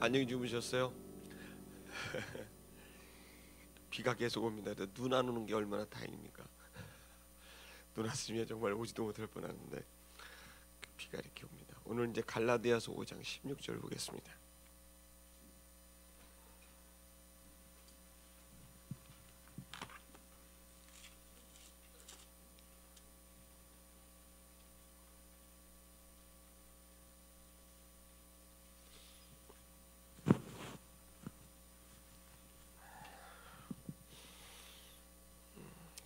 안녕히 주무셨어요? 비가 계속 옵니다. 눈 안 오는 게 얼마나 다행입니까? 눈 왔으면 정말 오지도 못할 뻔했는데 비가 이렇게 옵니다. 오늘 이제 갈라디아서 5장 16절 보겠습니다.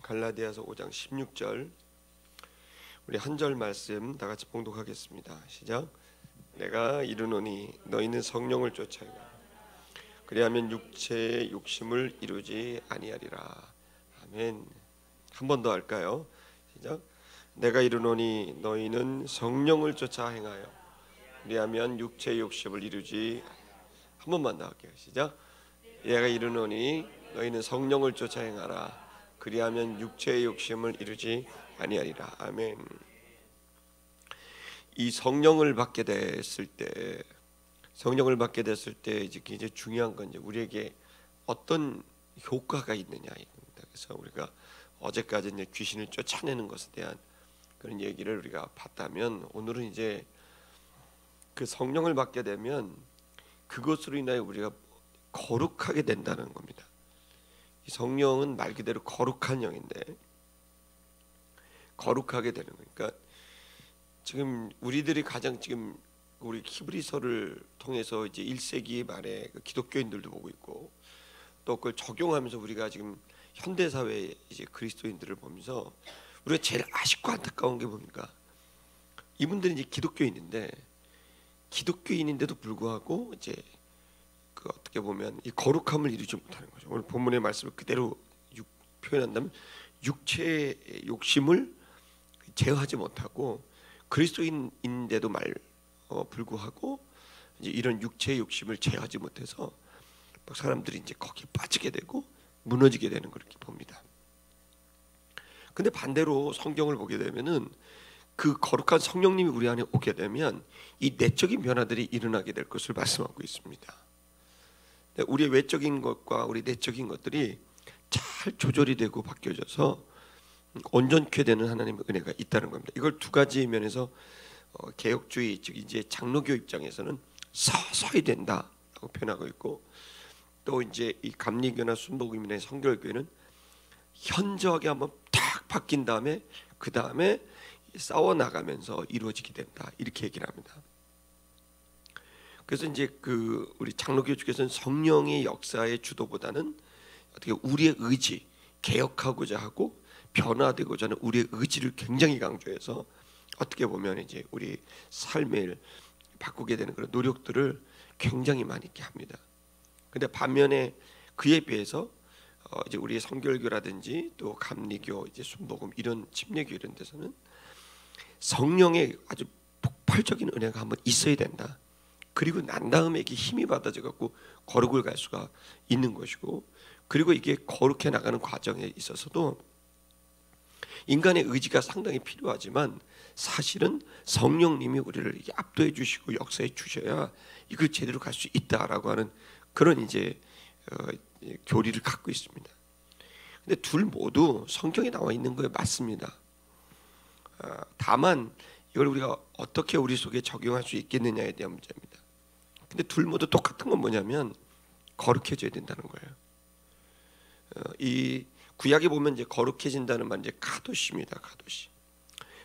갈라디아서 5장 16절 우리 한 절 말씀 다 같이 봉독하겠습니다. 시작. 내가 이르노니 너희는 성령을 쫓아야 그리하면 육체의 욕심을 이루지 아니하리라. 아멘. 한 번 더 할까요? 시작. 내가 이르노니 너희는 성령을 쫓아 행하여 그리하면 육체의 욕심을 이루지. 한 번만 더 할게요. 시작. 내가 이르노니 너희는 성령을 쫓아 행하라 그리하면 육체의 욕심을 이루지 아니하리라. 아멘. 이 성령을 받게 됐을 때 이제 굉장히 중요한 건 이제 우리에게 어떤 효과가 있느냐입니다. 그래서 우리가 어제까지 이제 귀신을 쫓아내는 것에 대한 그런 얘기를 우리가 봤다면, 오늘은 이제 그 성령을 받게 되면 그것으로 인하여 우리가 거룩하게 된다는 겁니다. 이 성령은 말 그대로 거룩한 영인데, 거룩하게 되는 거니까 지금 우리들이 가장 지금 우리 히브리서를 통해서 이제 1세기 말에 그 기독교인들도 보고 있고, 또 그걸 적용하면서 우리가 지금 현대 사회의 이제 그리스도인들을 보면서 우리가 제일 아쉽고 안타까운 게 뭡니까? 이분들은 이제 기독교인인데도 불구하고 이제 그 어떻게 보면 이 거룩함을 이루지 못하는 거죠. 오늘 본문의 말씀을 그대로 표현한다면 육체의 욕심을 제어하지 못하고 그리스도인인데도 불구하고 이제 이런 육체의 욕심을 제어하지 못해서 사람들이 이제 거기에 빠지게 되고 무너지게 되는 걸 이렇게 봅니다. 근데 반대로 성경을 보게 되면은 그 거룩한 성령님이 우리 안에 오게 되면 이 내적인 변화들이 일어나게 될 것을 말씀하고 있습니다. 우리의 외적인 것과 우리 내적인 것들이 잘 조절이 되고 바뀌어져서 온전케 되는 하나님의 은혜가 있다는 겁니다. 이걸 두 가지 면에서 개혁주의, 즉 이제 장로교 입장에서는 서서히 된다라고 표현하고 있고, 또 이제 이 감리교나 순복음이나 성결교회는 현저하게 한번 탁 바뀐 다음에 그 다음에 싸워 나가면서 이루어지게 된다, 이렇게 얘기를 합니다. 그래서 이제 그 우리 장로교 쪽에서는 성령의 역사의 주도보다는 어떻게 우리의 의지, 개혁하고자 하고 변화되고자 하는 우리의 의지를 굉장히 강조해서 어떻게 보면 이제 우리 삶을 바꾸게 되는 그런 노력들을 굉장히 많이 있게 합니다. 근데 반면에 그에 비해서 이제 우리 성결교라든지 또 감리교, 이제 순복음 이런 침례교 이런 데서는 성령의 아주 폭발적인 은혜가 한번 있어야 된다. 그리고 난 다음에 이게 힘이 받아져 갖고 거룩을 갈 수가 있는 것이고, 그리고 이게 거룩해 나가는 과정에 있어서도 인간의 의지가 상당히 필요하지만 사실은 성령님이 우리를 압도해 주시고 역사해 주셔야 이걸 제대로 갈 수 있다라고 하는 그런 이제 교리를 갖고 있습니다. 근데 둘 모두 성경에 나와 있는 거에 맞습니다. 다만 이걸 우리가 어떻게 우리 속에 적용할 수 있겠느냐에 대한 문제입니다. 근데 둘 모두 똑같은 건 뭐냐면 거룩해져야 된다는 거예요. 이 구약에 보면 이제 거룩해진다는 말, 이제 카도시입니다.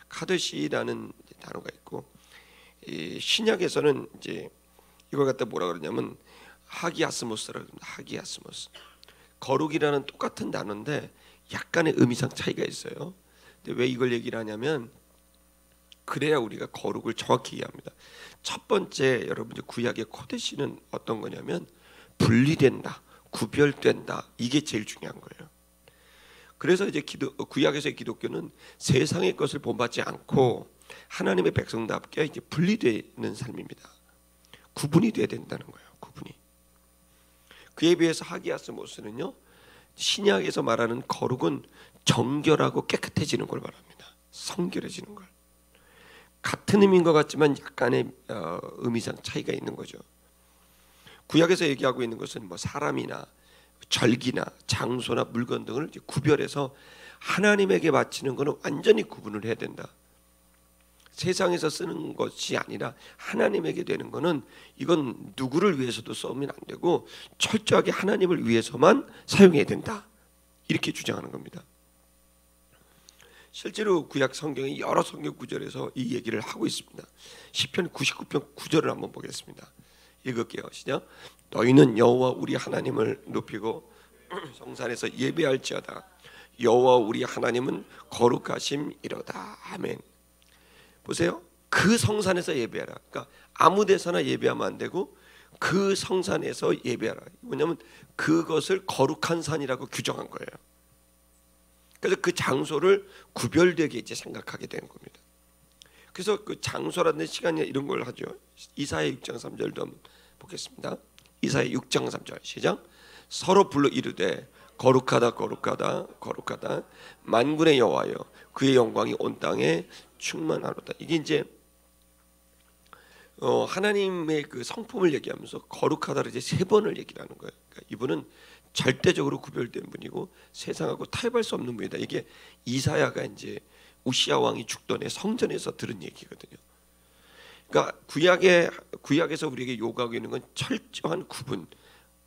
카도시라는 단어가 있고, 이 신약에서는 이제 이걸 갖다 뭐라 그러냐면 하기아스모스라고 합니다. 하기아스모스. 거룩이라는 똑같은 단어인데 약간의 의미상 차이가 있어요. 근데 왜 이걸 얘기를 하냐면 그래야 우리가 거룩을 정확히 이해합니다. 첫 번째, 여러분 이제 구약의 코데시는 어떤 거냐면 분리된다, 구별된다, 이게 제일 중요한 거예요. 그래서 이제 구약에서의 기독교는 세상의 것을 본받지 않고 하나님의 백성답게 이제 분리되는 삶입니다. 구분이 돼야 된다는 거예요. 구분이. 그에 비해서 하기아스모스는요, 신약에서 말하는 거룩은 정결하고 깨끗해지는 걸 말합니다. 성결해지는 걸. 같은 의미인 것 같지만 약간의 의미상 차이가 있는 거죠. 구약에서 얘기하고 있는 것은 뭐 사람이나 절기나 장소나 물건 등을 구별해서 하나님에게 바치는 것은 완전히 구분을 해야 된다. 세상에서 쓰는 것이 아니라 하나님에게 되는 것은 이건 누구를 위해서도 쓰면 안 되고 철저하게 하나님을 위해서만 사용해야 된다. 이렇게 주장하는 겁니다. 실제로 구약 성경의 여러 성경 구절에서 이 얘기를 하고 있습니다. 시편 99편 9절을 한번 보겠습니다. 읽을게요. 시작. 너희는 여호와 우리 하나님을 높이고 성산에서 예배할지어다. 여호와 우리 하나님은 거룩하심이로다. 아멘. 보세요. 그 성산에서 예배하라. 그러니까 아무 데서나 예배하면 안 되고 그 성산에서 예배하라. 뭐냐면 그것을 거룩한 산이라고 규정한 거예요. 그래서 그 장소를 구별되게 이제 생각하게 되는 겁니다. 그래서 그 장소라든지 시간이나 이런 걸 하죠. 이사야 6장 3절도 한번 보겠습니다. 이사야 6장 3절 시작. 서로 불러 이르되 거룩하다 거룩하다 거룩하다 만군의 여호와여 그의 영광이 온 땅에 충만하로다. 이게 이제 하나님의 그 성품을 얘기하면서 거룩하다를 이제 세 번을 얘기를 하는 거예요. 그러니까 이분은 절대적으로 구별된 분이고 세상하고 타협할 수 없는 분이다. 이게 이사야가 이제 우시야 왕이 죽던 해 성전에서 들은 얘기거든요. 그러니까 구약에서 우리에게 요구하고 있는 건 철저한 구분,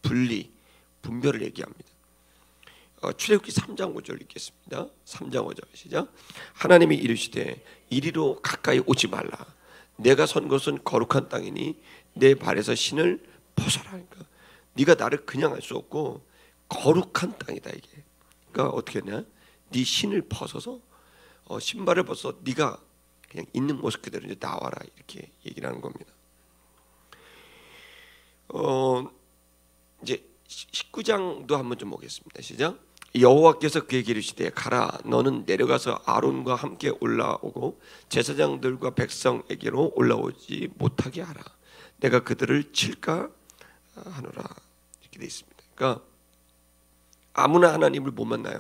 분리, 분별을 얘기합니다. 출애굽기 3장 5절 읽겠습니다. 3장 5절 시작. 하나님이 이르시되 이리로 가까이 오지 말라. 내가 선 곳은 거룩한 땅이니 내 발에서 신을 벗어라. 그러니까 네가 나를 그냥 할 수 없고 거룩한 땅이다 이게. 그러니까 어떻게 했냐? 네 신을 벗어서 신발을 벗어 네가 그냥 있는 모습 그대로 이제 나와라 이렇게 얘기를 하는 겁니다. 이제 19장도 한번 좀 보겠습니다. 시작. 여호와께서 그에게 이르시되 가라 너는 내려가서 아론과 함께 올라오고 제사장들과 백성에게로 올라오지 못하게 하라. 내가 그들을 칠까 하노라. 이렇게 되어 있습니다. 그러니까 아무나 하나님을 못 만나요.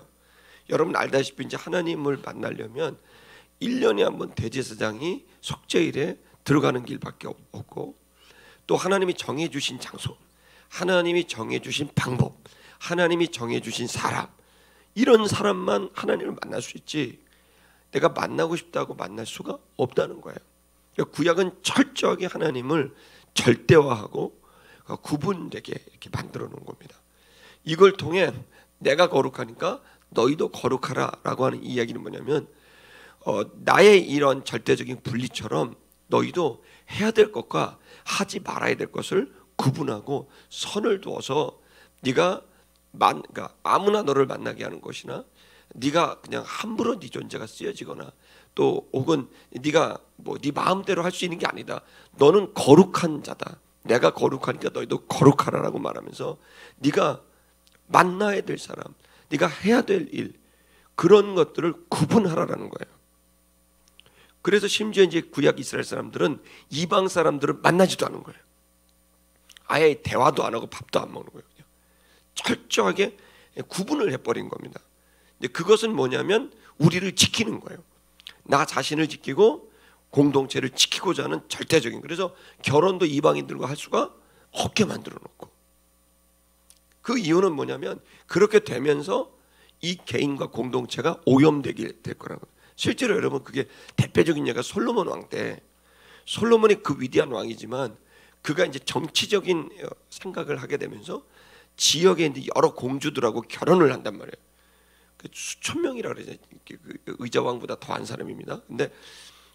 여러분 알다시피 이제 하나님을 만나려면 1년에 한 번 대제사장이 속죄일에 들어가는 길밖에 없고 또 하나님이 정해주신 장소, 하나님이 정해주신 방법, 하나님이 정해주신 사람, 이런 사람만 하나님을 만날 수 있지 내가 만나고 싶다고 만날 수가 없다는 거예요. 그러니까 구약은 철저하게 하나님을 절대화하고 구분되게 이렇게 만들어 놓은 겁니다. 이걸 통해 내가 거룩하니까 너희도 거룩하라라고 하는 이야기는 뭐냐면 나의 이런 절대적인 분리처럼 너희도 해야 될 것과 하지 말아야 될 것을 구분하고 선을 두어서 네가 그러니까 아무나 너를 만나게 하는 것이나 네가 그냥 함부로 네 존재가 쓰여지거나 또 혹은 네가 뭐 네 마음대로 할 수 있는 게 아니다. 너는 거룩한 자다. 내가 거룩하니까 너희도 거룩하라라고 말하면서 네가 만나야 될 사람, 네가 해야 될 일, 그런 것들을 구분하라라는 거예요. 그래서 심지어 이제 구약 이스라엘 사람들은 이방 사람들을 만나지도 않은 거예요. 아예 대화도 안 하고 밥도 안 먹는 거예요. 그냥 철저하게 구분을 해버린 겁니다. 근데 그것은 뭐냐면 우리를 지키는 거예요. 나 자신을 지키고 공동체를 지키고자 하는 절대적인. 그래서 결혼도 이방인들과 할 수가 없게 만들어 놓고, 그 이유는 뭐냐면 그렇게 되면서 이 개인과 공동체가 오염되게 될 거라고. 실제로 여러분 그게 대표적인 예가 솔로몬 왕 때, 솔로몬이 그 위대한 왕이지만 그가 이제 정치적인 생각을 하게 되면서 지역에 이제 여러 공주들하고 결혼을 한단 말이에요. 수천 명이라 그러죠. 의자 왕보다 더한 사람입니다. 근데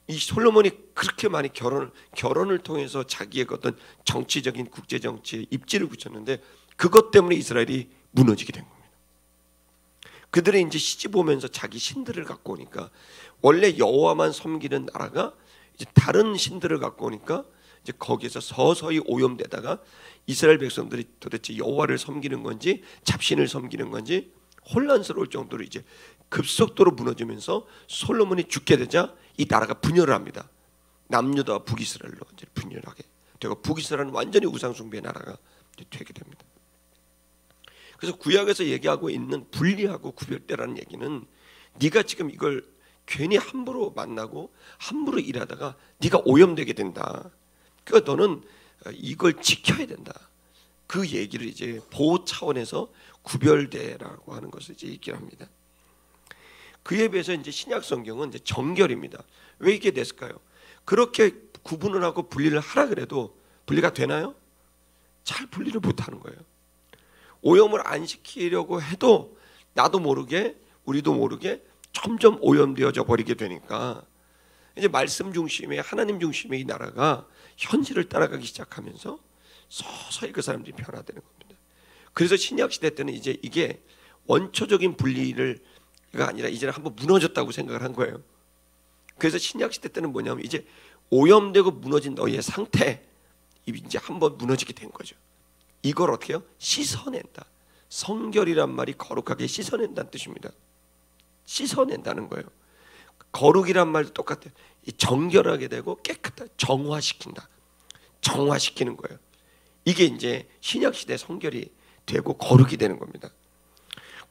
이 솔로몬이 그렇게 많이 결혼을 통해서 자기의 어떤 정치적인 국제 정치에 입지를 붙였는데 그것 때문에 이스라엘이 무너지게 된 겁니다. 그들이 이제 시집 오면서 자기 신들을 갖고 오니까, 원래 여호와만 섬기는 나라가 이제 다른 신들을 갖고 오니까 이제 거기에서 서서히 오염되다가 이스라엘 백성들이 도대체 여호와를 섬기는 건지 잡신을 섬기는 건지 혼란스러울 정도로 이제 급속도로 무너지면서 솔로몬이 죽게 되자 이 나라가 분열을 합니다. 남유다와 북이스라엘로 이제 분열하게 되고, 북이스라엘은 완전히 우상숭배의 나라가 되게 됩니다. 그래서 구약에서 얘기하고 있는 분리하고 구별되라는 얘기는 네가 지금 이걸 괜히 함부로 만나고 함부로 일하다가 네가 오염되게 된다. 그러니까 너는 이걸 지켜야 된다. 그 얘기를 이제 보호 차원에서 구별되라고 하는 것을 이제 얘기를 합니다. 그에 비해서 이제 신약 성경은 이제 정결입니다. 왜 이게 됐을까요? 그렇게 구분을 하고 분리를 하라 그래도 분리가 되나요? 잘 분리를 못하는 거예요. 오염을 안 시키려고 해도 나도 모르게 우리도 모르게 점점 오염되어져 버리게 되니까 이제 말씀 중심의 하나님 중심의 이 나라가 현실을 따라가기 시작하면서 서서히 그 사람들이 변화되는 겁니다. 그래서 신약 시대 때는 이제 이게 원초적인 분리가 아니라 이제는 한번 무너졌다고 생각을 한 거예요. 그래서 신약 시대 때는 뭐냐면 이제 오염되고 무너진 너희의 상태 이제 한번 무너지게 된 거죠. 이걸 어떻게 해요? 씻어낸다. 성결이란 말이 거룩하게 씻어낸다는 뜻입니다. 씻어낸다는 거예요. 거룩이란 말도 똑같아요. 정결하게 되고 깨끗하게 정화시킨다. 정화시키는 거예요. 이게 이제 신약 시대 성결이 되고 거룩이 되는 겁니다.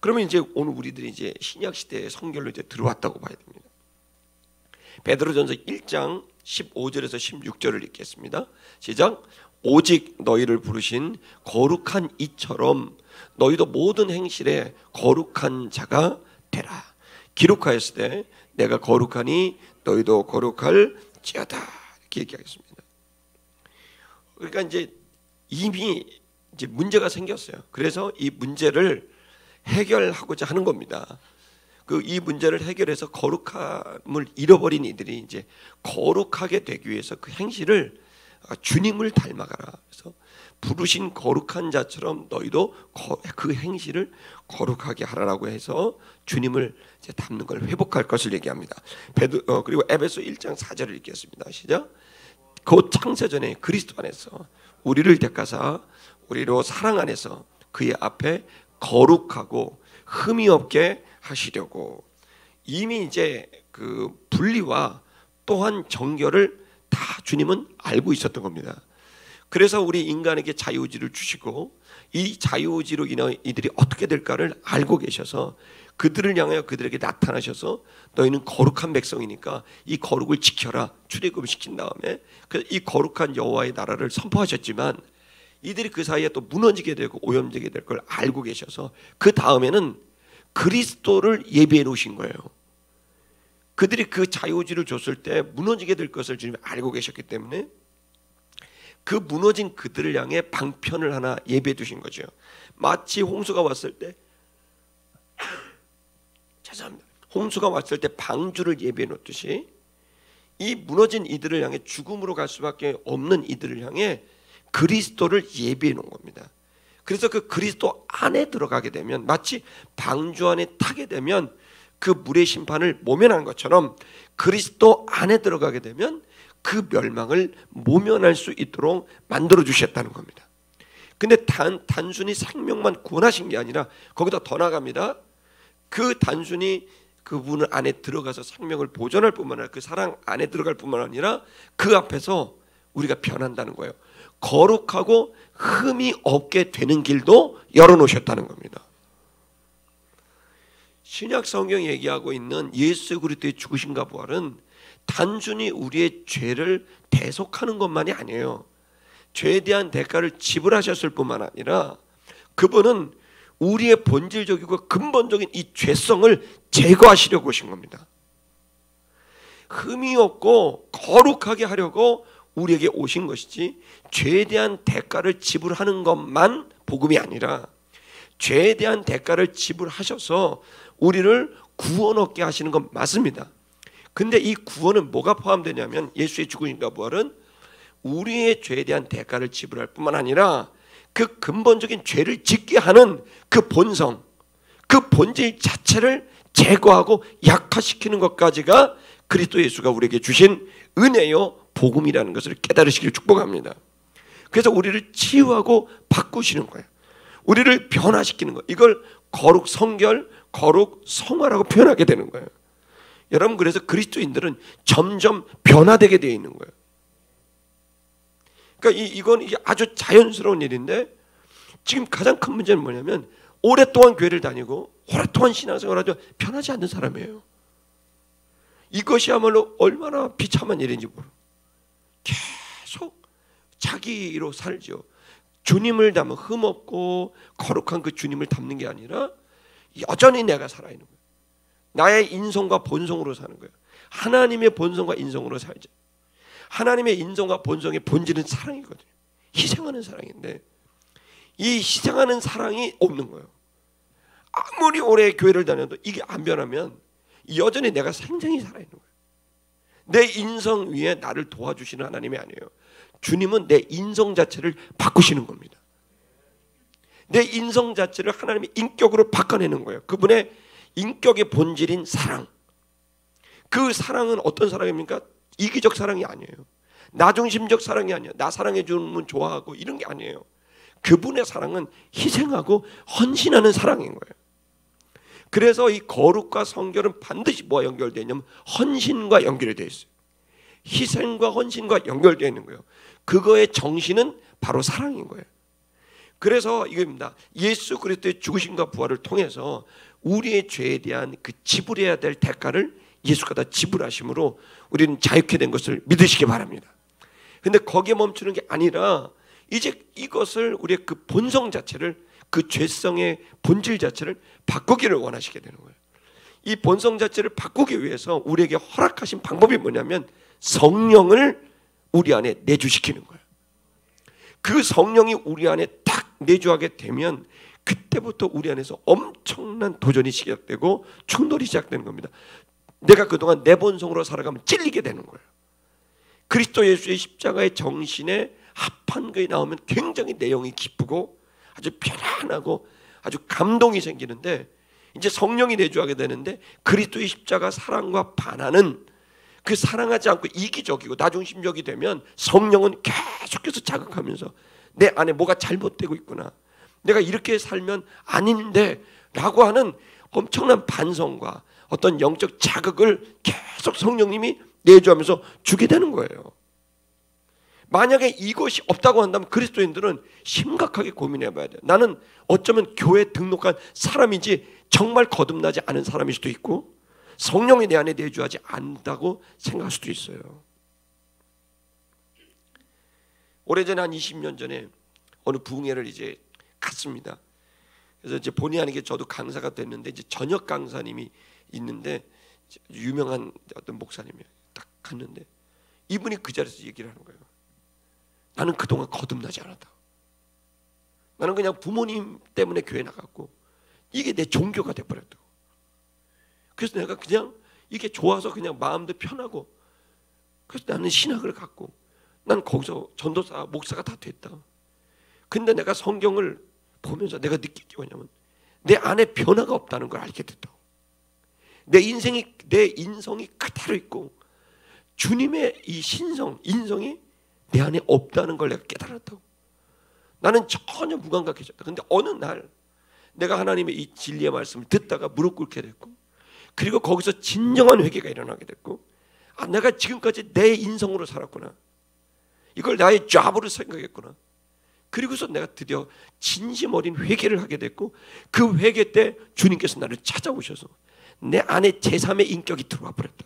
그러면 이제 오늘 우리들이 이제 신약 시대의 성결로 이제 들어왔다고 봐야 됩니다. 베드로전서 1장 15절에서 16절을 읽겠습니다. 시작. 오직 너희를 부르신 거룩한 이처럼 너희도 모든 행실에 거룩한 자가 되라. 기록하였을 때 내가 거룩하니 너희도 거룩할지어다. 이렇게 얘기하겠습니다. 그러니까 이제 이미 이제 문제가 생겼어요. 그래서 이 문제를 해결하고자 하는 겁니다. 이 문제를 해결해서 거룩함을 잃어버린 이들이 이제 거룩하게 되기 위해서 그 행실을 주님을 닮아가라. 그래서 부르신 거룩한 자처럼 너희도 그 행실을 거룩하게 하라라고 해서 주님을 이제 닮는 걸 회복할 것을 얘기합니다. 그리고 에베소 1장 4절을 읽겠습니다. 시작. 곧 창세전에 그리스도 안에서 우리를 택하사 우리로 사랑 안에서 그의 앞에 거룩하고 흠이 없게 하시려고 이미 이제 그 분리와 또한 정결을 다 주님은 알고 있었던 겁니다. 그래서 우리 인간에게 자유의지를 주시고 이 자유의지로 인해 이들이 어떻게 될까를 알고 계셔서 그들을 향하여 그들에게 나타나셔서 너희는 거룩한 백성이니까 이 거룩을 지켜라 출애굽을 시킨 다음에 이 거룩한 여호와의 나라를 선포하셨지만 이들이 그 사이에 또 무너지게 되고 오염되게 될 걸 알고 계셔서 그 다음에는 그리스도를 예비해 놓으신 거예요. 그들이 그 자유의지를 줬을 때 무너지게 될 것을 주님이 알고 계셨기 때문에 그 무너진 그들을 향해 방편을 하나 예비해 두신 거죠. 마치 홍수가 왔을 때 죄송합니다. 홍수가 왔을 때 방주를 예비해 놓듯이 이 무너진 이들을 향해 죽음으로 갈 수밖에 없는 이들을 향해 그리스도를 예비해 놓은 겁니다. 그래서 그 그리스도 안에 들어가게 되면 마치 방주 안에 타게 되면 그 물의 심판을 모면한 것처럼 그리스도 안에 들어가게 되면 그 멸망을 모면할 수 있도록 만들어 주셨다는 겁니다. 근데 단순히 생명만 구원하신 게 아니라 거기다 더 나갑니다. 그 단순히 그분 안에 들어가서 생명을 보존할 뿐만 아니라 그 사랑 안에 들어갈 뿐만 아니라 그 앞에서 우리가 변한다는 거예요. 거룩하고 흠이 없게 되는 길도 열어놓으셨다는 겁니다. 신약 성경이 얘기하고 있는 예수 그리스도의 죽으심과 부활은 단순히 우리의 죄를 대속하는 것만이 아니에요. 죄에 대한 대가를 지불하셨을 뿐만 아니라 그분은 우리의 본질적이고 근본적인 이 죄성을 제거하시려고 오신 겁니다. 흠이 없고 거룩하게 하려고 우리에게 오신 것이지 죄에 대한 대가를 지불하는 것만 복음이 아니라 죄에 대한 대가를 지불하셔서 우리를 구원 얻게 하시는 건 맞습니다. 근데 이 구원은 뭐가 포함되냐면 예수의 죽으심과 부활은 우리의 죄에 대한 대가를 지불할 뿐만 아니라 그 근본적인 죄를 짓게 하는 그 본성, 그 본질 자체를 제거하고 약화시키는 것까지가 그리스도 예수가 우리에게 주신 은혜요 복음이라는 것을 깨달으시기를 축복합니다. 그래서 우리를 치유하고 바꾸시는 거예요. 우리를 변화시키는 거예요. 이걸 거룩 성결, 거룩 성화라고 표현하게 되는 거예요. 여러분 그래서 그리스도인들은 점점 변화되게 되어 있는 거예요. 그러니까 이건 이게 아주 자연스러운 일인데 지금 가장 큰 문제는 뭐냐면 오랫동안 교회를 다니고 오랫동안 신앙생활을 하죠. 변하지 않는 사람이에요. 이것이야말로 얼마나 비참한 일인지 모르고 계속 자기로 살죠. 주님을 닮은 흠없고 거룩한 그 주님을 닮는 게 아니라 여전히 내가 살아있는 거예요. 나의 인성과 본성으로 사는 거예요. 하나님의 본성과 인성으로 살죠. 하나님의 인성과 본성의 본질은 사랑이거든요. 희생하는 사랑인데 이 희생하는 사랑이 없는 거예요. 아무리 오래 교회를 다녀도 이게 안 변하면 여전히 내가 생생히 살아있는 거예요. 내 인성 위에 나를 도와주시는 하나님이 아니에요. 주님은 내 인성 자체를 바꾸시는 겁니다. 내 인성 자체를 하나님의 인격으로 바꿔내는 거예요. 그분의 인격의 본질인 사랑. 그 사랑은 어떤 사랑입니까? 이기적 사랑이 아니에요. 나중심적 사랑이 아니에요. 나 사랑해 주면 좋아하고 이런 게 아니에요. 그분의 사랑은 희생하고 헌신하는 사랑인 거예요. 그래서 이 거룩과 성결은 반드시 뭐와 연결되어 있냐면 헌신과 연결이 되어 있어요. 희생과 헌신과 연결되어 있는 거예요. 그거의 정신은 바로 사랑인 거예요. 그래서 이겁니다. 예수 그리스도의 죽으심과 부활을 통해서 우리의 죄에 대한 그 지불해야 될 대가를 예수가 다 지불하심으로 우리는 자유케 된 것을 믿으시기 바랍니다. 근데 거기에 멈추는 게 아니라 이제 이것을 우리의 그 본성 자체를, 그 죄성의 본질 자체를 바꾸기를 원하시게 되는 거예요. 이 본성 자체를 바꾸기 위해서 우리에게 허락하신 방법이 뭐냐면 성령을 우리 안에 내주시키는 거예요. 그 성령이 우리 안에 딱 내주하게 되면 그때부터 우리 안에서 엄청난 도전이 시작되고 충돌이 시작되는 겁니다. 내가 그동안 내 본성으로 살아가면 찔리게 되는 거예요. 그리스도 예수의 십자가의 정신에 합한 것이 나오면 굉장히 내용이 기쁘고 아주 편안하고 아주 감동이 생기는데 이제 성령이 내주하게 되는데 그리스도의 십자가 사랑과 반하는 그 사랑하지 않고 이기적이고 나중심적이 되면 성령은 계속해서 자극하면서 내 안에 뭐가 잘못되고 있구나, 내가 이렇게 살면 아닌데 라고 하는 엄청난 반성과 어떤 영적 자극을 계속 성령님이 내주하면서 주게 되는 거예요. 만약에 이것이 없다고 한다면 그리스도인들은 심각하게 고민해 봐야 돼요. 나는 어쩌면 교회에 등록한 사람이지 정말 거듭나지 않은 사람일 수도 있고 성령이 내 안에 내주하지 않는다고 생각할 수도 있어요. 오래전에 한 20년 전에 어느 부흥회를 이제 갔습니다. 그래서 이제 본의 아니게 저도 강사가 됐는데 이제 저녁 강사님이 있는데 유명한 어떤 목사님이 딱 갔는데 이분이 그 자리에서 얘기를 하는 거예요. 나는 그동안 거듭나지 않았다. 나는 그냥 부모님 때문에 교회 나갔고 이게 내 종교가 돼버렸다고. 그래서 내가 그냥 이게 좋아서 그냥 마음도 편하고 그래서 나는 신학을 갖고 난 거기서 전도사 목사가 다 됐다. 근데 내가 성경을 보면서 내가 느낀 게 뭐냐면 내 안에 변화가 없다는 걸 알게 됐다고. 내 인성이 그대로 있고 주님의 이 인성이 내 안에 없다는 걸 내가 깨달았다고. 나는 전혀 무감각해졌다. 근데 어느 날 내가 하나님의 이 진리의 말씀을 듣다가 무릎 꿇게 됐고 그리고 거기서 진정한 회개가 일어나게 됐고 아, 내가 지금까지 내 인성으로 살았구나. 이걸 나의 잡으로 생각했구나. 그리고서 내가 드디어 진심 어린 회개를 하게 됐고 그 회개 때 주님께서 나를 찾아오셔서 내 안에 제3의 인격이 들어와 버렸다.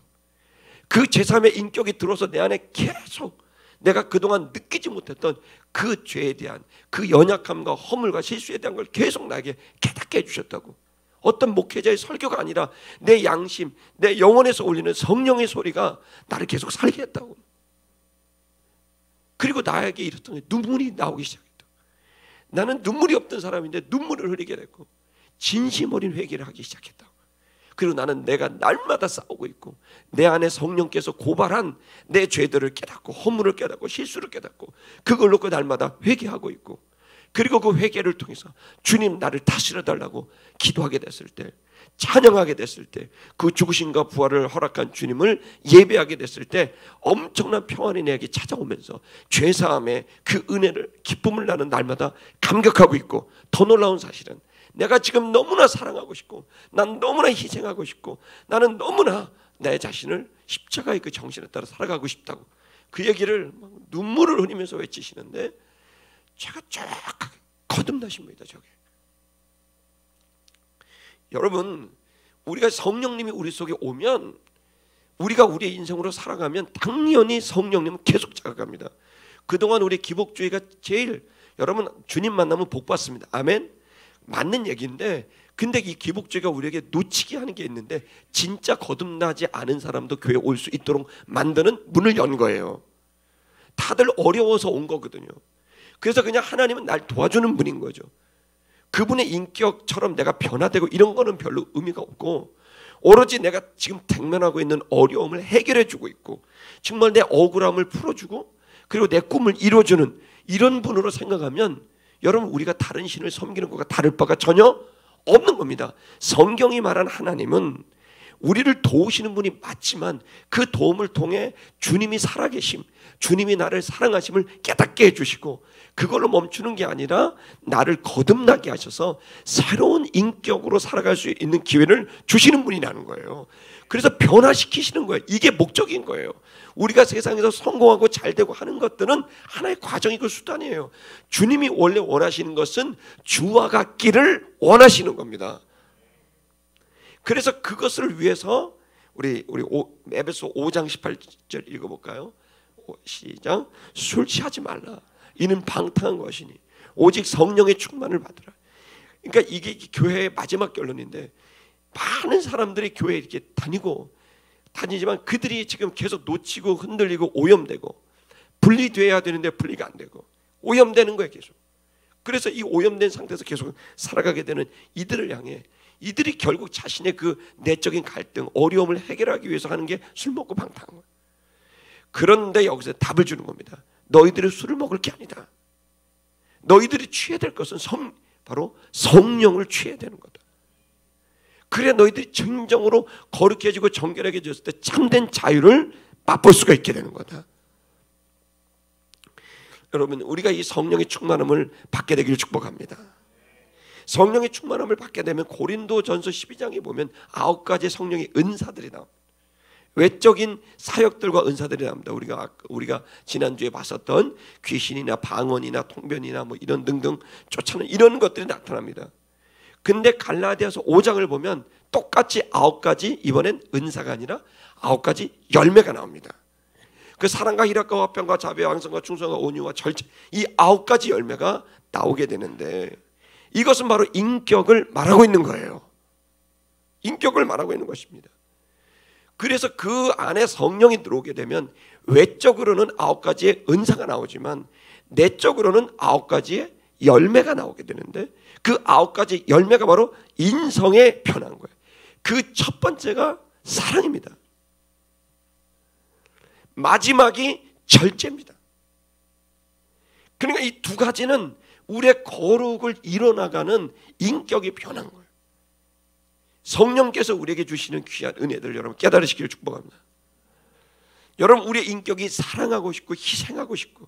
그 제3의 인격이 들어와서 내 안에 계속 내가 그동안 느끼지 못했던 그 죄에 대한 그 연약함과 허물과 실수에 대한 걸 계속 나에게 깨닫게 해주셨다고. 어떤 목회자의 설교가 아니라 내 양심, 내 영혼에서 울리는 성령의 소리가 나를 계속 살게 했다고. 그리고 나에게 이랬던 눈물이 나오기 시작했다. 나는 눈물이 없던 사람인데 눈물을 흘리게 됐고 진심 어린 회개를 하기 시작했다. 그리고 나는 내가 날마다 싸우고 있고 내 안에 성령께서 고발한 내 죄들을 깨닫고 허물을 깨닫고 실수를 깨닫고 그걸 놓고 날마다 회개하고 있고 그리고 그 회개를 통해서 주님 나를 다스려 달라고 기도하게 됐을 때 찬양하게 됐을 때 그 죽으심과 부활을 허락한 주님을 예배하게 됐을 때 엄청난 평안이 내게 찾아오면서 죄사함의 그 은혜를 기쁨을 나는 날마다 감격하고 있고 더 놀라운 사실은 내가 지금 너무나 사랑하고 싶고 난 너무나 희생하고 싶고 나는 너무나 내 자신을 십자가의 그 정신에 따라 살아가고 싶다고 그 얘기를 막 눈물을 흘리면서 외치시는데 제가 쫙 거듭나십니다. 저게 여러분 우리가 성령님이 우리 속에 오면 우리가 우리의 인생으로 살아가면 당연히 성령님은 계속 자각합니다. 그동안 우리 기복주의가 제일 여러분 주님 만나면 복 받습니다. 아멘. 맞는 얘기인데 근데 이 기복주의가 우리에게 놓치게 하는 게 있는데 진짜 거듭나지 않은 사람도 교회에 올 수 있도록 만드는 문을 연 거예요. 다들 어려워서 온 거거든요. 그래서 그냥 하나님은 날 도와주는 분인 거죠. 그분의 인격처럼 내가 변화되고 이런 거는 별로 의미가 없고 오로지 내가 지금 직면하고 있는 어려움을 해결해 주고 있고 정말 내 억울함을 풀어주고 그리고 내 꿈을 이루어주는 이런 분으로 생각하면 여러분 우리가 다른 신을 섬기는 것과 다를 바가 전혀 없는 겁니다. 성경이 말한 하나님은 우리를 도우시는 분이 맞지만 그 도움을 통해 주님이 살아계심, 주님이 나를 사랑하심을 깨닫게 해주시고 그걸로 멈추는 게 아니라 나를 거듭나게 하셔서 새로운 인격으로 살아갈 수 있는 기회를 주시는 분이라는 거예요. 그래서 변화시키시는 거예요. 이게 목적인 거예요. 우리가 세상에서 성공하고 잘되고 하는 것들은 하나의 과정이고 수단이에요. 주님이 원래 원하시는 것은 주와 같기를 원하시는 겁니다. 그래서 그것을 위해서 우리 에베소 5장 18절 읽어볼까요? 시작. 술 취하지 말라. 이는 방탕한 것이니 오직 성령의 충만을 받으라. 그러니까 이게 교회의 마지막 결론인데 많은 사람들이 교회에 이렇게 다니지만 그들이 지금 계속 놓치고 흔들리고 오염되고 분리돼야 되는데 분리가 안 되고 오염되는 거예요 계속. 그래서 이 오염된 상태에서 계속 살아가게 되는 이들을 향해 이들이 결국 자신의 그 내적인 갈등, 어려움을 해결하기 위해서 하는 게 술 먹고 방탕한 거예요. 그런데 여기서 답을 주는 겁니다. 너희들이 술을 먹을 게 아니다. 너희들이 취해야 될 것은 바로 성령을 취해야 되는 거다. 그래야 너희들이 진정으로 거룩해지고 정결하게졌을 때 참된 자유를 맛볼 수가 있게 되는 거다. 여러분 우리가 이 성령의 충만함을 받게 되기를 축복합니다. 성령의 충만함을 받게 되면 고린도전서 12장에 보면 9가지 성령의 은사들이 나옵니다. 외적인 사역들과 은사들이 나옵니다. 우리가 지난주에 봤었던 귀신이나 방언이나 통변이나 뭐 이런 등등 쫓아내는 이런 것들이 나타납니다. 근데 갈라디아서 5장을 보면 똑같이 9가지 이번엔 은사가 아니라 9가지 열매가 나옵니다. 그 사랑과 희락과 화평과 자비와 양성과 충성과 온유와 절제 이 9가지 열매가 나오게 되는데 이것은 바로 인격을 말하고 있는 거예요. 인격을 말하고 있는 것입니다. 그래서 그 안에 성령이 들어오게 되면 외적으로는 9가지의 은사가 나오지만 내적으로는 9가지의 열매가 나오게 되는데 그 9가지 열매가 바로 인성의 변화인 거예요. 그 첫 번째가 사랑입니다. 마지막이 절제입니다. 그러니까 이 두 가지는 우리의 거룩을 이뤄나가는 인격이 변한 거예요. 성령께서 우리에게 주시는 귀한 은혜들 여러분 깨달으시기를 축복합니다. 여러분 우리의 인격이 사랑하고 싶고 희생하고 싶고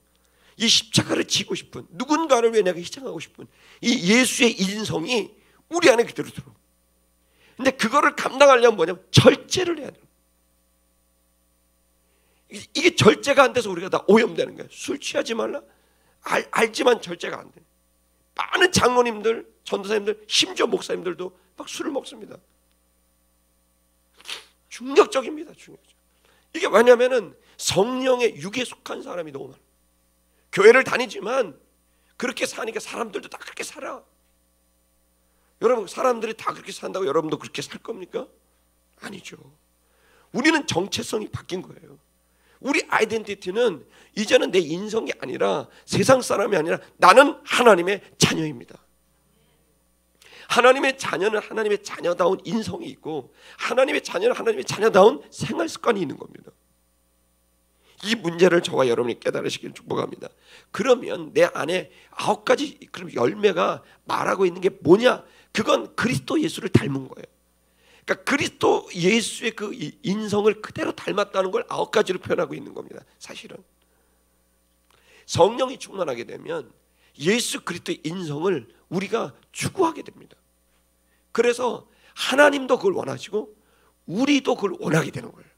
이 십자가를 지고 싶은 누군가를 위해 내가 희생하고 싶은 이 예수의 인성이 우리 안에 그대로 들어옵니다. 근데 그거를 감당하려면 뭐냐면 절제를 해야 돼요. 이게 절제가 안 돼서 우리가 다 오염되는 거예요. 술 취하지 말라 알지만 절제가 안 돼요. 많은 장로님들, 전도사님들, 심지어 목사님들도 막 술을 먹습니다. 중력적입니다. 중력적. 이게 왜냐하면 성령의 육에 속한 사람이 너무 많아요. 교회를 다니지만 그렇게 사니까 사람들도 다 그렇게 살아. 여러분 사람들이 다 그렇게 산다고 여러분도 그렇게 살 겁니까? 아니죠. 우리는 정체성이 바뀐 거예요. 우리 아이덴티티는 이제는 내 인성이 아니라 세상 사람이 아니라 나는 하나님의 자녀입니다. 하나님의 자녀는 하나님의 자녀다운 인성이 있고 하나님의 자녀는 하나님의 자녀다운 생활 습관이 있는 겁니다. 이 문제를 저와 여러분이 깨달으시길 축복합니다. 그러면 내 안에 9가지 그럼 열매가 말하고 있는 게 뭐냐? 그건 그리스도 예수를 닮은 거예요. 그러니까 그리스도 예수의 그 인성을 그대로 닮았다는 걸 9가지로 표현하고 있는 겁니다. 사실은 성령이 충만하게 되면 예수 그리스도의 인성을 우리가 추구하게 됩니다. 그래서 하나님도 그걸 원하시고 우리도 그걸 원하게 되는 거예요.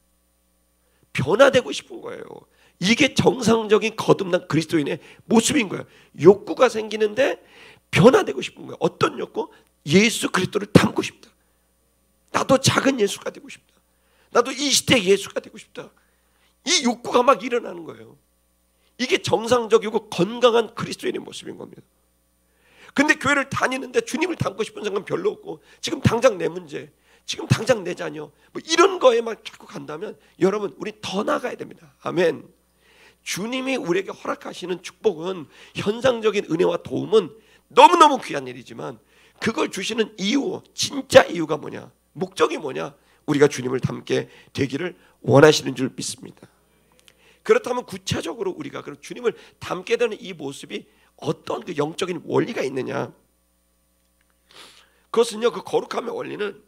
변화되고 싶은 거예요. 이게 정상적인 거듭난 그리스도인의 모습인 거예요. 욕구가 생기는데 변화되고 싶은 거예요. 어떤 욕구? 예수 그리스도를 닮고 싶다. 나도 작은 예수가 되고 싶다. 나도 이 시대의 예수가 되고 싶다. 이 욕구가 막 일어나는 거예요. 이게 정상적이고 건강한 그리스도인의 모습인 겁니다. 근데 교회를 다니는데 주님을 닮고 싶은 생각은 별로 없고, 지금 당장 내 문제, 지금 당장 내 자녀, 뭐 이런 거에만 자꾸 간다면 여러분, 우리 더 나가야 됩니다. 아멘. 주님이 우리에게 허락하시는 축복은, 현상적인 은혜와 도움은 너무너무 귀한 일이지만, 그걸 주시는 이유, 진짜 이유가 뭐냐, 목적이 뭐냐, 우리가 주님을 닮게 되기를 원하시는 줄 믿습니다. 그렇다면 구체적으로 우리가 그럼 주님을 닮게 되는 이 모습이 어떤 그 영적인 원리가 있느냐? 그것은요, 그 거룩함의 원리는,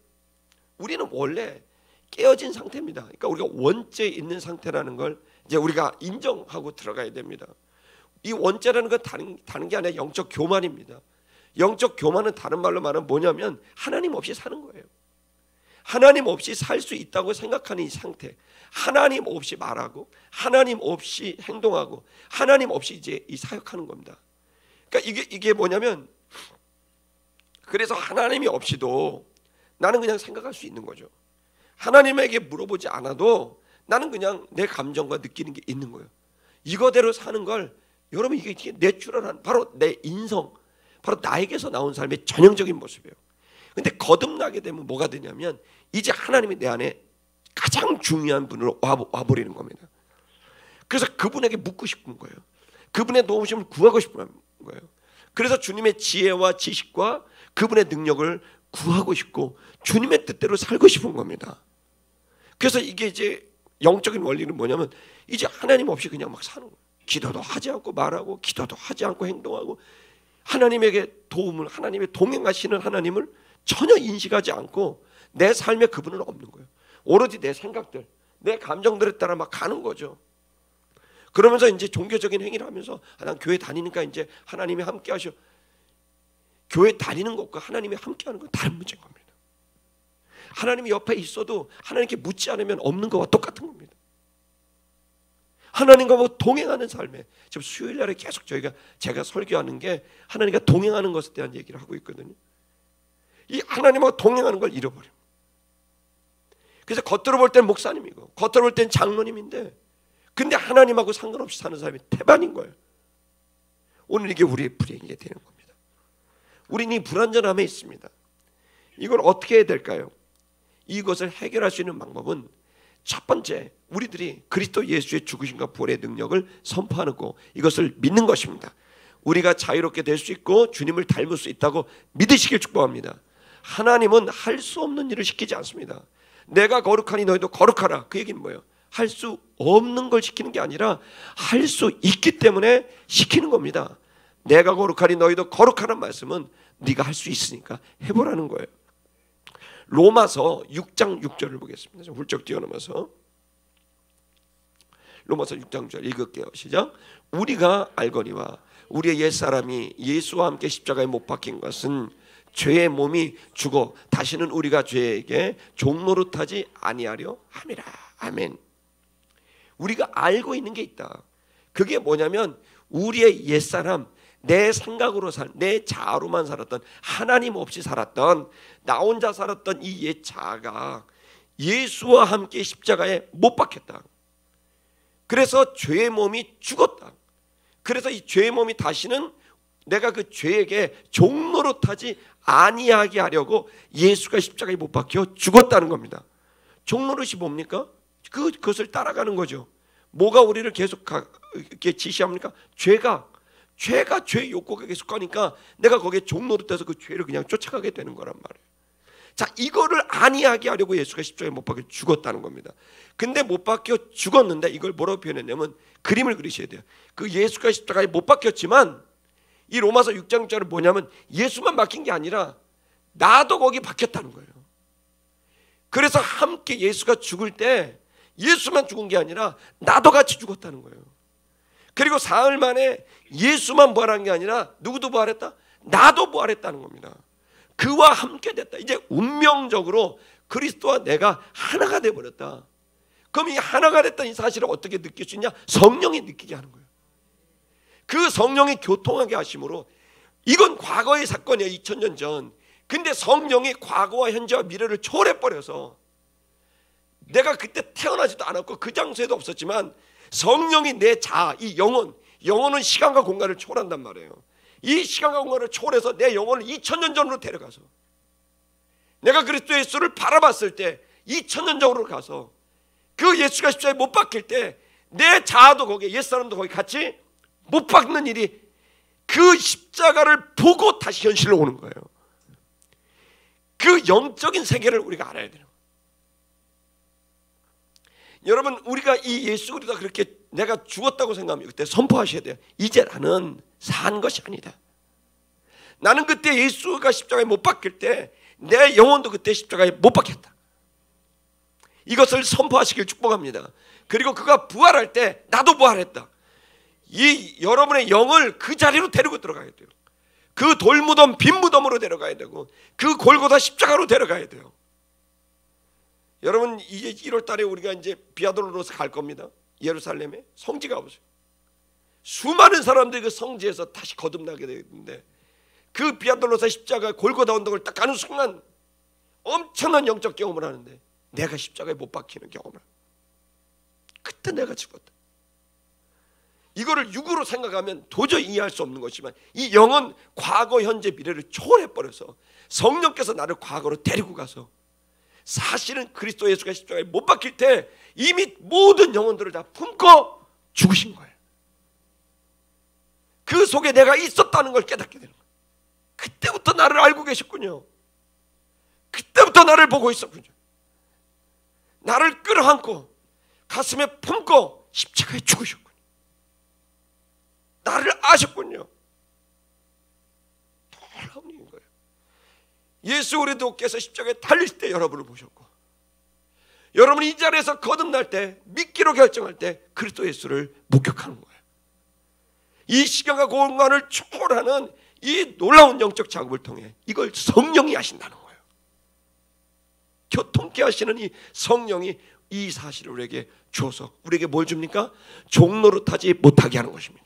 우리는 원래 깨어진 상태입니다. 그러니까 우리가 원죄에 있는 상태라는 걸 이제 우리가 인정하고 들어가야 됩니다. 이 원죄라는 건 다른 게 아니라 영적 교만입니다. 영적 교만은 다른 말로 말하면 뭐냐면 하나님 없이 사는 거예요. 하나님 없이 살 수 있다고 생각하는 이 상태, 하나님 없이 말하고 하나님 없이 행동하고 하나님 없이 이제 이 사역하는 겁니다. 그러니까 이게 뭐냐면, 그래서 하나님이 없이도 나는 그냥 생각할 수 있는 거죠. 하나님에게 물어보지 않아도 나는 그냥 내 감정과 느끼는 게 있는 거예요. 이거대로 사는 걸, 여러분, 이게 내추럴한, 바로 내 인성, 바로 나에게서 나온 삶의 전형적인 모습이에요. 근데 거듭나게 되면 뭐가 되냐면, 이제 하나님이 내 안에 가장 중요한 분으로 와버리는 겁니다. 그래서 그분에게 묻고 싶은 거예요. 그분의 도우심을 구하고 싶은 거예요. 그래서 주님의 지혜와 지식과 그분의 능력을 구하고 싶고 주님의 뜻대로 살고 싶은 겁니다. 그래서 이게 이제 영적인 원리는 뭐냐면, 이제 하나님 없이 그냥 막 사는 거예요. 기도도 하지 않고 말하고, 기도도 하지 않고 행동하고, 하나님에게 도움을, 하나님의 동행하시는 하나님을 전혀 인식하지 않고 내 삶에 그분은 없는 거예요. 오로지 내 생각들, 내 감정들에 따라 막 가는 거죠. 그러면서 이제 종교적인 행위를 하면서, 난 교회 다니니까 이제 하나님이 함께 하셔. 교회 다니는 것과 하나님이 함께 하는 건 다른 문제인 겁니다. 하나님이 옆에 있어도 하나님께 묻지 않으면 없는 것과 똑같은 겁니다. 하나님과 뭐 동행하는 삶에, 지금 수요일 날에 계속 제가 설교하는 게 하나님과 동행하는 것에 대한 얘기를 하고 있거든요. 이 하나님과 동행하는 걸 잃어버려요. 그래서 겉으로 볼 때는 목사님이고 겉으로 볼 때는 장로님인데, 근데 하나님하고 상관없이 사는 사람이 태반인 거예요. 오늘 이게 우리의 불행이 되는 겁니다. 우리는 이 불완전함에 있습니다. 이걸 어떻게 해야 될까요? 이것을 해결할 수 있는 방법은, 첫 번째, 우리들이 그리스도 예수의 죽으심과 부활의 능력을 선포하고 이것을 믿는 것입니다. 우리가 자유롭게 될 수 있고 주님을 닮을 수 있다고 믿으시길 축복합니다. 하나님은 할 수 없는 일을 시키지 않습니다. 내가 거룩하니 너희도 거룩하라. 그 얘기는 뭐예요? 할 수 없는 걸 시키는 게 아니라 할 수 있기 때문에 시키는 겁니다. 내가 거룩하니 너희도 거룩하라는 말씀은 네가 할 수 있으니까 해보라는 거예요. 로마서 6장 6절을 보겠습니다. 훌쩍 뛰어넘어서 로마서 6장 6절 읽을게요. 시작. 우리가 알거니와 우리의 옛사람이 예수와 함께 십자가에 못 박힌 것은 죄의 몸이 죽어 다시는 우리가 죄에게 종노릇하지 아니하려 함이라. 아멘. 우리가 알고 있는 게 있다. 그게 뭐냐면, 우리의 옛사람, 내 생각으로 내 자아로만 살았던, 하나님 없이 살았던, 나 혼자 살았던 이 옛 자아가 예수와 함께 십자가에 못 박혔다. 그래서 죄의 몸이 죽었다. 그래서 이 죄의 몸이 다시는 내가 그 죄에게 종노릇하지 아니하게 하려고 예수가 십자가에 못 박혀 죽었다는 겁니다. 종노릇이 뭡니까? 그것을 따라가는 거죠. 뭐가 우리를 계속 이렇게 지시합니까? 죄가 죄의 욕구가 계속 가니까 내가 거기에 종노릇해서 그 죄를 그냥 쫓아가게 되는 거란 말이에요. 자, 이거를 아니하게 하려고 예수가 십자가에 못 박혀 죽었다는 겁니다. 근데 못 박혀 죽었는데 이걸 뭐라고 표현했냐면, 그림을 그리셔야 돼요. 그 예수가 십자가에 못 박혔지만, 이 로마서 6장 6절은 뭐냐면, 예수만 박힌 게 아니라 나도 거기 박혔다는 거예요. 그래서 함께 예수가 죽을 때 예수만 죽은 게 아니라 나도 같이 죽었다는 거예요. 그리고 사흘 만에 예수만 부활한 게 아니라 누구도 부활했다? 나도 부활했다는 겁니다. 그와 함께 됐다. 이제 운명적으로 그리스도와 내가 하나가 되어버렸다. 그럼 이 하나가 됐다는 이 사실을 어떻게 느낄 수 있냐? 성령이 느끼게 하는 거예요. 그 성령이 교통하게 하심으로, 이건 과거의 사건이에요. 2000년 전. 근데 성령이 과거와 현재와 미래를 초월해버려서 내가 그때 태어나지도 않았고 그 장소에도 없었지만 성령이 내 자아, 이 영혼은 시간과 공간을 초월한단 말이에요. 이 시간과 공간을 초월해서 내 영혼을 2000년 전으로 데려가서 내가 그리스도 예수를 바라봤을 때 2000년 전으로 가서 그 예수가 십자가에 못 박힐 때 내 자아도 거기에, 옛사람도 거기 같이 못 박는 일이 그 십자가를 보고 다시 현실로 오는 거예요. 그 영적인 세계를 우리가 알아야 돼요. 여러분, 우리가 이 예수 그리스도가 그렇게 내가 죽었다고 생각하면 그때 선포하셔야 돼요. 이제 나는 산 것이 아니다. 나는 그때 예수가 십자가에 못 박힐 때 내 영혼도 그때 십자가에 못 박혔다. 이것을 선포하시길 축복합니다. 그리고 그가 부활할 때 나도 부활했다. 이 여러분의 영을 그 자리로 데리고 들어가야 돼요. 그 돌무덤 빈 무덤으로 데려가야 되고 그 골고다 십자가로 데려가야 돼요. 여러분, 이제 1월 달에 우리가 이제 비아돌로로서 갈 겁니다. 예루살렘에 성지가 없어요. 수많은 사람들이 그 성지에서 다시 거듭나게 되는데 그 비아돌로서 십자가 골고다 언덕을 딱 가는 순간 엄청난 영적 경험을 하는데 내가 십자가에 못 박히는 경험을, 그때 내가 죽었다. 이거를 육으로 생각하면 도저히 이해할 수 없는 것이지만 이 영은 과거, 현재, 미래를 초월해버려서 성령께서 나를 과거로 데리고 가서 사실은 그리스도 예수가 십자가에 못 박힐 때 이미 모든 영혼들을 다 품고 죽으신 거예요. 그 속에 내가 있었다는 걸 깨닫게 되는 거예요. 그때부터 나를 알고 계셨군요. 그때부터 나를 보고 있었군요. 나를 끌어안고 가슴에 품고 십자가에 죽으셨군요. 나를 아셨군요. 놀라운 일인 거예요. 예수 그리스도께서 십자가에 달리실 때 여러분을 보셨고, 여러분이 이 자리에서 거듭날 때, 믿기로 결정할 때 그리스도 예수를 목격하는 거예요. 이 시간과 공간을 초월하는 이 놀라운 영적 작업을 통해 이걸 성령이 하신다는 거예요. 교통케 하시는 이 성령이 이 사실을 우리에게 주어서 우리에게 뭘 줍니까? 종노릇하지 못하게 하는 것입니다.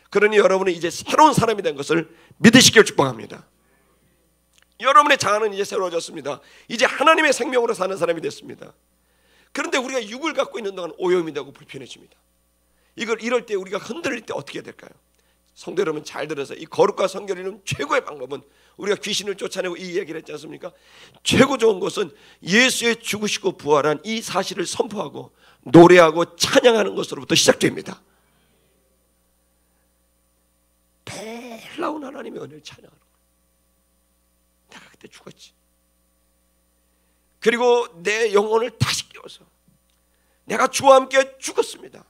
그러니 여러분은 이제 새로운 사람이 된 것을 믿으시길 축복합니다. 여러분의 자아는 이제 새로워졌습니다. 이제 하나님의 생명으로 사는 사람이 됐습니다. 그런데 우리가 육을 갖고 있는 동안 오염이 되고 불편해집니다. 이럴 때 우리가 흔들릴 때 어떻게 해야 될까요? 성도 여러분, 잘 들어서 이 거룩과 성결을 이루는 최고의 방법은, 우리가 귀신을 쫓아내고 이 얘기를 했지 않습니까? 최고 좋은 것은 예수의 죽으시고 부활한 이 사실을 선포하고 노래하고 찬양하는 것으로부터 시작됩니다. 놀라운 하나님의 은혜를 찬양하는 거예요. 내가 그때 죽었지. 그리고 내 영혼을 다시 깨워서 내가 주와 함께 죽었습니다.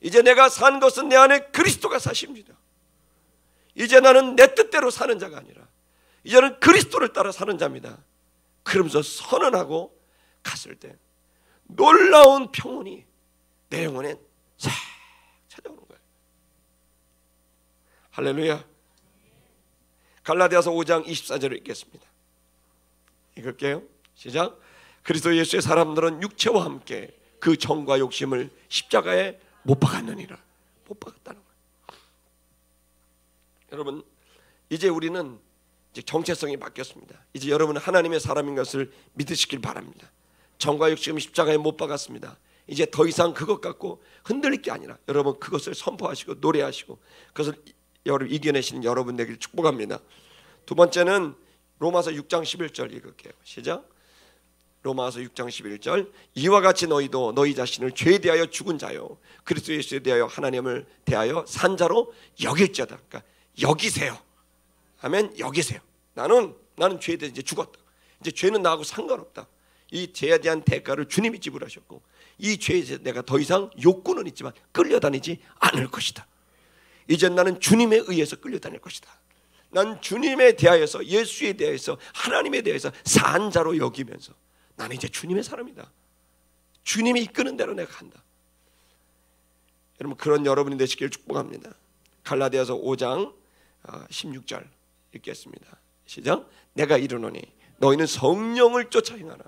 이제 내가 산 것은 내 안에 그리스도가 사십니다. 이제 나는 내 뜻대로 사는 자가 아니라 이제는 그리스도를 따라 사는 자입니다. 그러면서 선언하고 갔을 때 놀라운 평온이 내 영혼에 싹 찾아오는 거예요. 할렐루야. 갈라디아서 5장 24절을 읽겠습니다. 읽을게요. 시작. 그리스도 예수의 사람들은 육체와 함께 그 정과 욕심을 십자가에 못 박았느니라. 못 박았다는 거예요. 여러분, 이제 우리는 이제 정체성이 바뀌었습니다. 이제 여러분은 하나님의 사람인 것을 믿으시길 바랍니다. 정과 욕심 십자가에 못 박았습니다. 이제 더 이상 그것 갖고 흔들릴 게 아니라 여러분 그것을 선포하시고 노래하시고 그것을 여러분 이겨내시는 여러분 되기를 축복합니다. 두 번째는 로마서 6장 11절 읽을게요. 시작. 로마서 6장 11절. 이와 같이 너희도 너희 자신을 죄에 대하여 죽은 자요 그리스도 예수에 대하여 하나님을 대하여 산 자로 여길지어다. 그러니까 여기세요. 아멘. 여기세요. 나는 죄에 대해 이제 죽었다. 이제 죄는 나하고 상관없다. 이 죄에 대한 대가를 주님이 지불하셨고 이 죄에 내가 더 이상 욕구는 있지만 끌려다니지 않을 것이다. 이젠 나는 주님에 의해서 끌려다닐 것이다. 난 주님에 대하여서, 예수에 대하여서, 하나님에 대해서 산 자로 여기면서 나는 이제 주님의 사람이다. 주님이 이끄는 대로 내가 간다. 여러분, 그런 여러분이 되시길 축복합니다. 갈라디아서 5장 16절 읽겠습니다. 시작. 내가 이르노니 너희는 성령을 쫓아 행하라.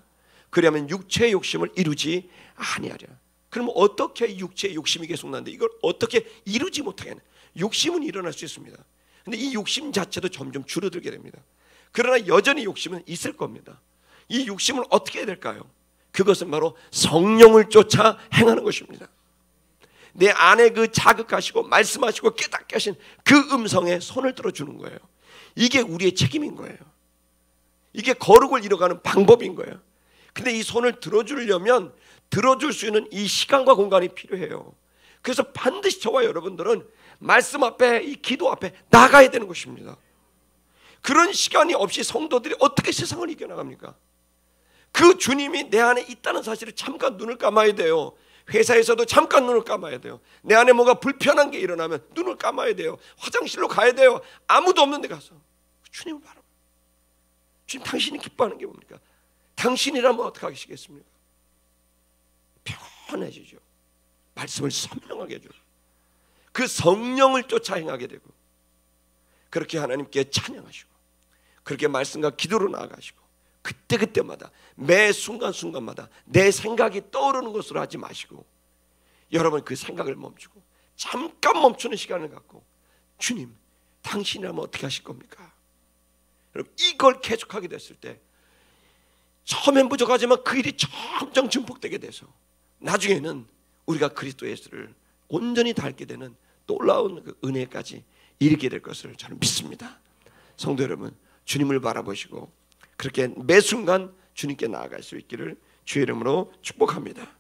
그리하면 육체의 욕심을 이루지 아니하리라. 그럼 어떻게 육체의 욕심이 계속 나는데 이걸 어떻게 이루지 못하게 하냐? 욕심은 일어날 수 있습니다. 근데 이 욕심 자체도 점점 줄어들게 됩니다. 그러나 여전히 욕심은 있을 겁니다. 이 욕심을 어떻게 해야 될까요? 그것은 바로 성령을 쫓아 행하는 것입니다. 내 안에 그 자극하시고 말씀하시고 깨닫게 하신 그 음성에 손을 들어주는 거예요. 이게 우리의 책임인 거예요. 이게 거룩을 이뤄가는 방법인 거예요. 근데 이 손을 들어주려면 들어줄 수 있는 이 시간과 공간이 필요해요. 그래서 반드시 저와 여러분들은 말씀 앞에, 이 기도 앞에 나가야 되는 것입니다. 그런 시간이 없이 성도들이 어떻게 세상을 이겨나갑니까? 그 주님이 내 안에 있다는 사실을 잠깐 눈을 감아야 돼요. 회사에서도 잠깐 눈을 감아야 돼요. 내 안에 뭐가 불편한 게 일어나면 눈을 감아야 돼요. 화장실로 가야 돼요. 아무도 없는 데 가서 주님을 바라봐요. 주님, 당신이 기뻐하는 게 뭡니까? 당신이라면 어떻게 하시겠습니까? 편해지죠. 말씀을 선명하게 해줘요. 그 성령을 쫓아 행하게 되고, 그렇게 하나님께 찬양하시고, 그렇게 말씀과 기도로 나아가시고, 그때그때마다 매 순간순간마다 내 생각이 떠오르는 것으로 하지 마시고, 여러분 그 생각을 멈추고 잠깐 멈추는 시간을 갖고, 주님, 당신이라면 어떻게 하실 겁니까? 여러분, 이걸 계속하게 됐을 때 처음엔 부족하지만 그 일이 점점 증폭되게 돼서 나중에는 우리가 그리스도 예수를 온전히 닮게 되는 놀라운 그 은혜까지 이르게 될 것을 저는 믿습니다. 성도 여러분, 주님을 바라보시고 그렇게 매 순간 주님께 나아갈 수 있기를 주의 이름으로 축복합니다.